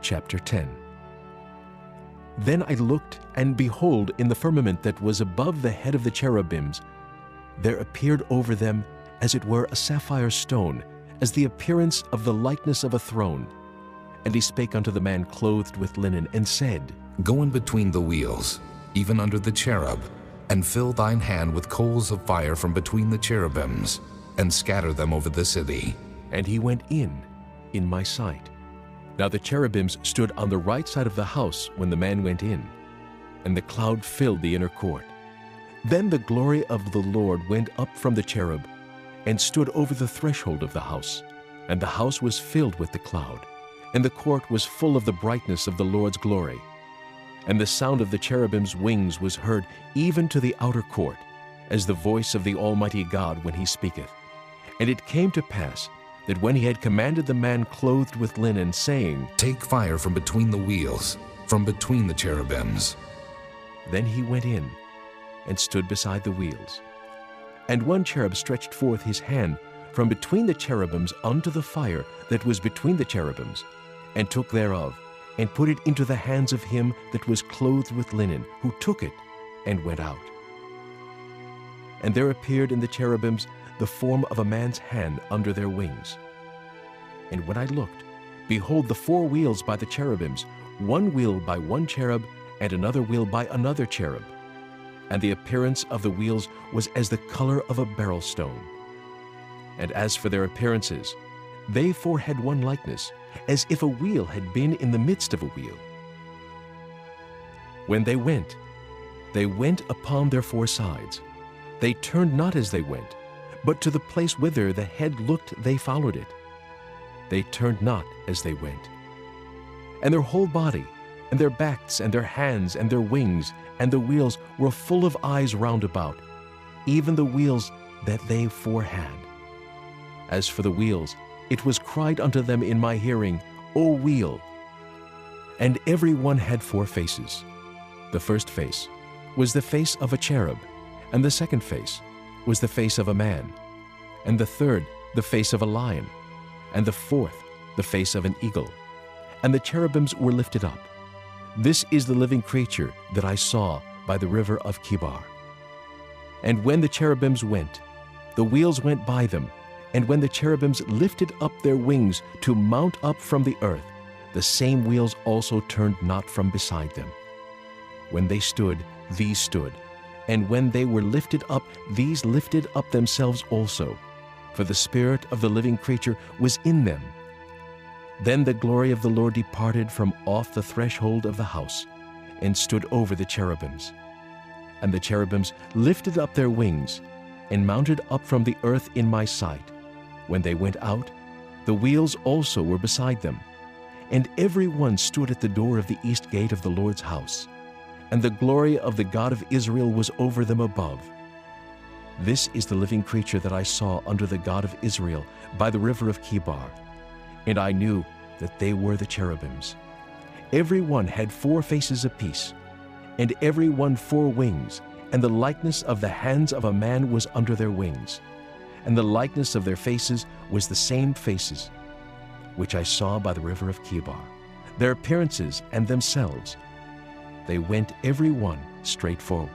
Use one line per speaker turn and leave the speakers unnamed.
Chapter 10. Then I looked, and behold, in the firmament that was above the head of the cherubims, there appeared over them as it were a sapphire stone, as the appearance of the likeness of a throne. And he spake unto the man clothed with linen, and said,
Go in between the wheels, even under the cherub, and fill thine hand with coals of fire from between the cherubims, and scatter them over the city.
And he went in my sight. Now the cherubims stood on the right side of the house when the man went in, and the cloud filled the inner court. Then the glory of the Lord went up from the cherub, and stood over the threshold of the house. And the house was filled with the cloud, and the court was full of the brightness of the Lord's glory. And the sound of the cherubim's wings was heard even to the outer court, as the voice of the Almighty God when he speaketh. And it came to pass, that when he had commanded the man clothed with linen, saying,
Take fire from between the wheels, from between the cherubims.
Then he went in, and stood beside the wheels. And one cherub stretched forth his hand from between the cherubims unto the fire that was between the cherubims, and took thereof, and put it into the hands of him that was clothed with linen, who took it, and went out. And there appeared in the cherubims the form of a man's hand under their wings. And when I looked, behold, the four wheels by the cherubims, one wheel by one cherub, and another wheel by another cherub. And the appearance of the wheels was as the color of a beryl stone. And as for their appearances, they four had one likeness, as if a wheel had been in the midst of a wheel. When they went upon their four sides. They turned not as they went, but to the place whither the head looked they followed it. They turned not as they went. And their whole body, and their backs, and their hands, and their wings, and the wheels were full of eyes round about, even the wheels that they four had. As for the wheels, it was cried unto them in my hearing, O wheel! And every one had four faces. The first face was the face of a cherub, and the second face was the face of a man, and the third the face of a lion, and the fourth the face of an eagle. And the cherubims were lifted up. This is the living creature that I saw by the river of Kibar. And when the cherubims went, the wheels went by them, and when the cherubims lifted up their wings to mount up from the earth, the same wheels also turned not from beside them. When they stood, these stood, and when they were lifted up, these lifted up themselves also, for the spirit of the living creature was in them. Then the glory of the Lord departed from off the threshold of the house, and stood over the cherubims. And the cherubims lifted up their wings, and mounted up from the earth in my sight. When they went out, the wheels also were beside them. And every one stood at the door of the east gate of the Lord's house. And the glory of the God of Israel was over them above. This is the living creature that I saw under the God of Israel by the river of Kibar. And I knew that they were the cherubims. Every one had four faces apiece, and every one four wings, and the likeness of the hands of a man was under their wings. And the likeness of their faces was the same faces which I saw by the river of Kibar. Their appearances and themselves, they went every one straight forward.